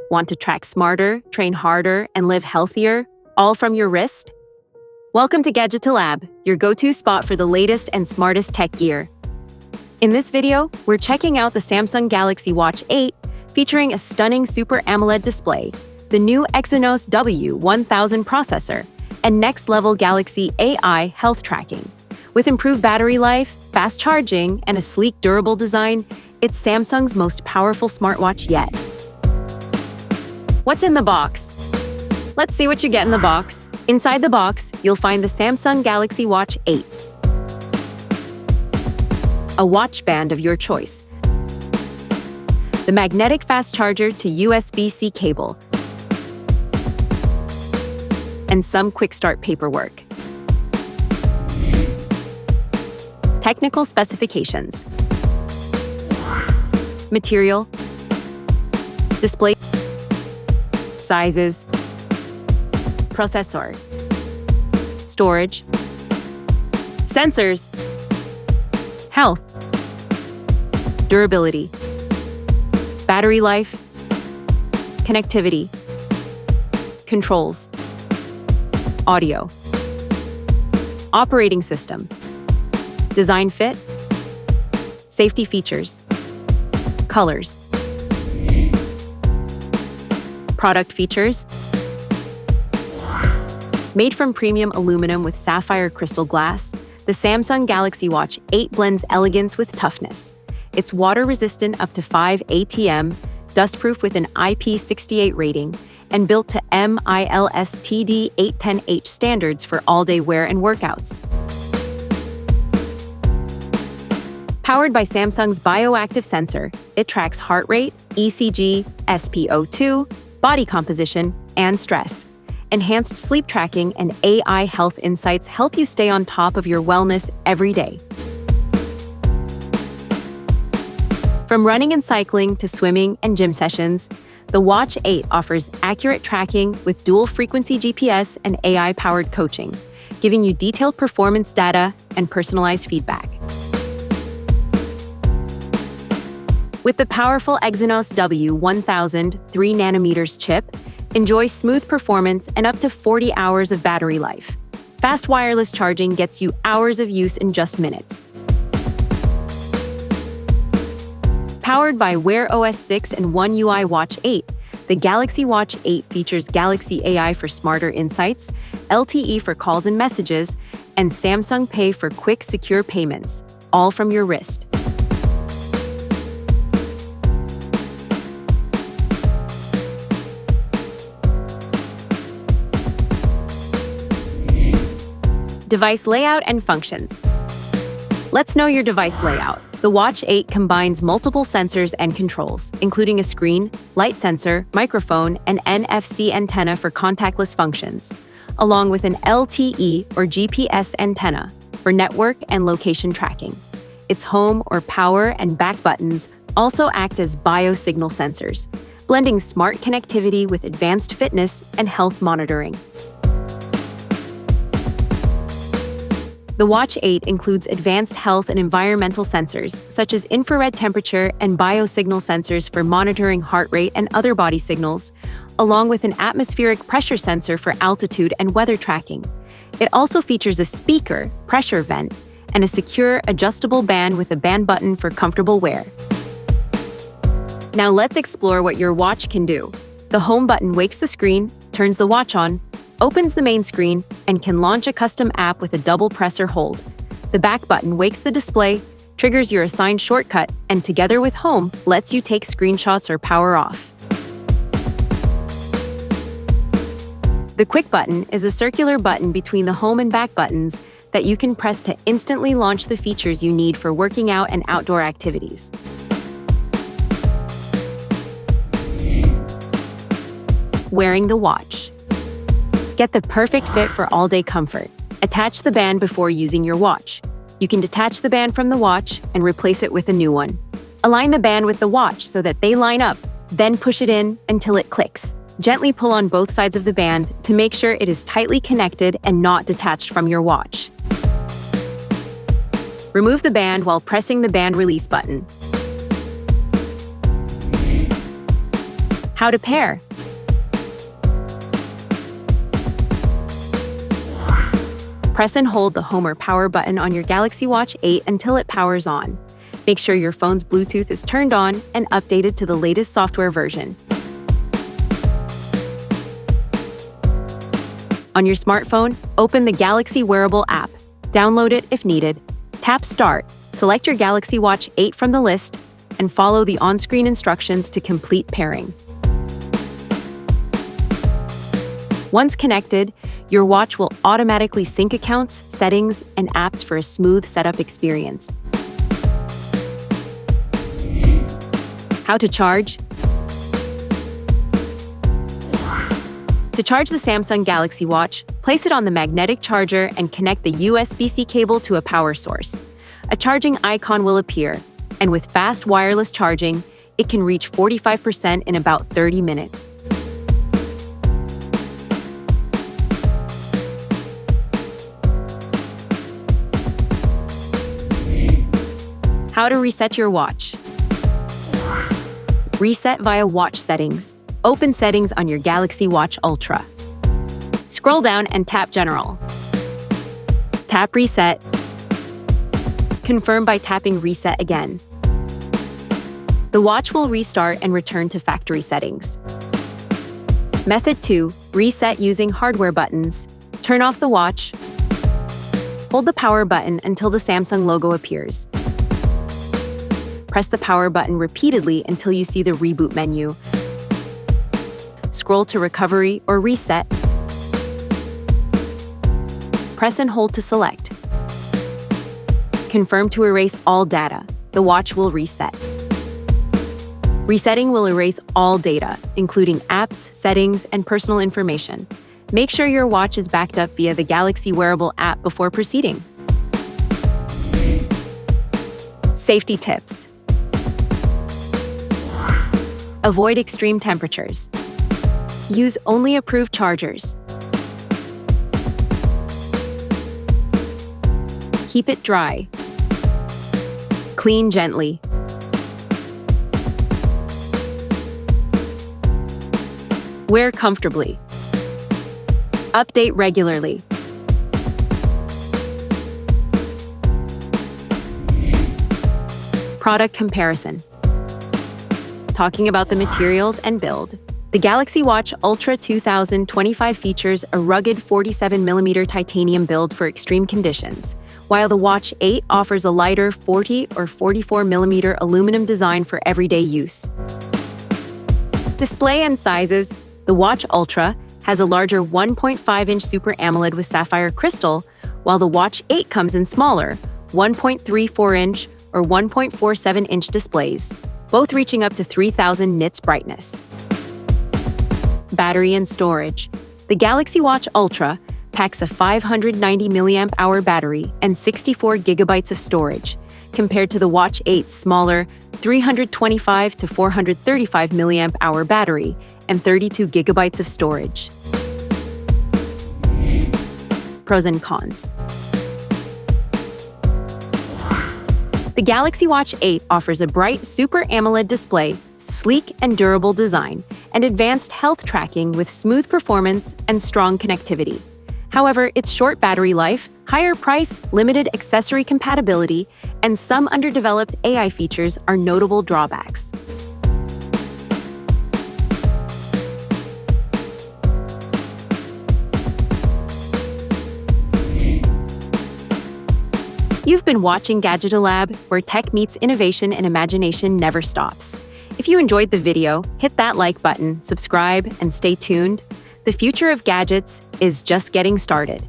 Want to track smarter, train harder, and live healthier, all from your wrist? Welcome to Gadgeto Lab, your go-to spot for the latest and smartest tech gear. In this video, we're checking out the Samsung Galaxy Watch 8, featuring a stunning Super AMOLED display, the new Exynos W1000 processor, and next-level Galaxy AI health tracking. With improved battery life, fast charging, and a sleek, durable design, it's Samsung's most powerful smartwatch yet. What's in the box? Let's see what you get in the box. Inside the box, you'll find the Samsung Galaxy Watch 8. A watch band of your choice. The magnetic fast charger to USB-C cable. And some quick start paperwork. Technical specifications. Material. Display sizes. Processor. Storage. Sensors. Health. Durability. Battery life. Connectivity. Controls. Audio. Operating system. Design fit. Safety features. Colors. Product features. Made from premium aluminum with sapphire crystal glass, the Samsung Galaxy Watch 8 blends elegance with toughness. It's water-resistant up to 5 ATM, dustproof with an IP68 rating, and built to MILSTD 810H standards for all-day wear and workouts. Powered by Samsung's bioactive sensor, it tracks heart rate, ECG, SpO₂, body composition, and stress. Enhanced sleep tracking and AI health insights help you stay on top of your wellness every day. From running and cycling to swimming and gym sessions, the Watch 8 offers accurate tracking with dual-frequency GPS and AI-powered coaching, giving you detailed performance data and personalized feedback. With the powerful Exynos W1000 3nm chip, enjoy smooth performance and up to 40 hours of battery life. Fast wireless charging gets you hours of use in just minutes. Powered by Wear OS 6 and One UI Watch 8, the Galaxy Watch 8 features Galaxy AI for smarter insights, LTE for calls and messages, and Samsung Pay for quick, secure payments, all from your wrist. Device layout and functions. Let's know your device layout. The Watch 8 combines multiple sensors and controls, including a screen, light sensor, microphone, and NFC antenna for contactless functions, along with an LTE or GPS antenna for network and location tracking. Its home or power and back buttons also act as biosignal sensors, blending smart connectivity with advanced fitness and health monitoring. The Watch 8 includes advanced health and environmental sensors, such as infrared temperature and biosignal sensors for monitoring heart rate and other body signals, along with an atmospheric pressure sensor for altitude and weather tracking. It also features a speaker, pressure vent, and a secure, adjustable band with a band button for comfortable wear. Now let's explore what your watch can do. The home button wakes the screen, turns the watch on, opens the main screen, and can launch a custom app with a double press or hold. The back button wakes the display, triggers your assigned shortcut, and together with Home, lets you take screenshots or power off. The quick button is a circular button between the home and back buttons that you can press to instantly launch the features you need for working out and outdoor activities. Wearing the watch. Get the perfect fit for all-day comfort. Attach the band before using your watch. You can detach the band from the watch and replace it with a new one. Align the band with the watch so that they line up, then push it in until it clicks. Gently pull on both sides of the band to make sure it is tightly connected and not detached from your watch. Remove the band while pressing the band release button. How to pair. Press and hold the home or power button on your Galaxy Watch 8 until it powers on. Make sure your phone's Bluetooth is turned on and updated to the latest software version. On your smartphone, open the Galaxy Wearable app. Download it if needed. Tap Start, select your Galaxy Watch 8 from the list, and follow the on-screen instructions to complete pairing. Once connected, your watch will automatically sync accounts, settings, and apps for a smooth setup experience. How to charge. To charge the Samsung Galaxy Watch, place it on the magnetic charger and connect the USB-C cable to a power source. A charging icon will appear, and with fast wireless charging, it can reach 45% in about 30 minutes. How to reset your watch. Reset via watch settings. Open settings on your Galaxy Watch Ultra. Scroll down and tap General. Tap Reset. Confirm by tapping Reset again. The watch will restart and return to factory settings. Method 2. Reset using hardware buttons. Turn off the watch. Hold the power button until the Samsung logo appears. Press the power button repeatedly until you see the reboot menu. Scroll to Recovery or Reset. Press and hold to select. Confirm to erase all data. The watch will reset. Resetting will erase all data, including apps, settings, and personal information. Make sure your watch is backed up via the Galaxy Wearable app before proceeding. Safety tips. Avoid extreme temperatures. Use only approved chargers. Keep it dry. Clean gently. Wear comfortably. Update regularly. Product comparison. Talking about the materials and build. The Galaxy Watch Ultra 2025 features a rugged 47mm titanium build for extreme conditions, while the Watch 8 offers a lighter 40 or 44mm aluminum design for everyday use. Display and sizes. The Watch Ultra has a larger 1.5-inch Super AMOLED with sapphire crystal, while the Watch 8 comes in smaller 1.34-inch or 1.47-inch displays, both reaching up to 3000 nits brightness. Battery and storage. The Galaxy Watch Ultra packs a 590 mAh battery and 64 GB of storage, compared to the Watch 8's smaller 325 to 435 mAh battery and 32 GB of storage. Pros and cons. The Galaxy Watch 8 offers a bright Super AMOLED display, sleek and durable design, and advanced health tracking with smooth performance and strong connectivity. However, its short battery life, higher price, limited accessory compatibility, and some underdeveloped AI features are notable drawbacks. You've been watching Gadgeto Lab, where tech meets innovation and imagination never stops. If you enjoyed the video, hit that like button, subscribe, and stay tuned. The future of gadgets is just getting started.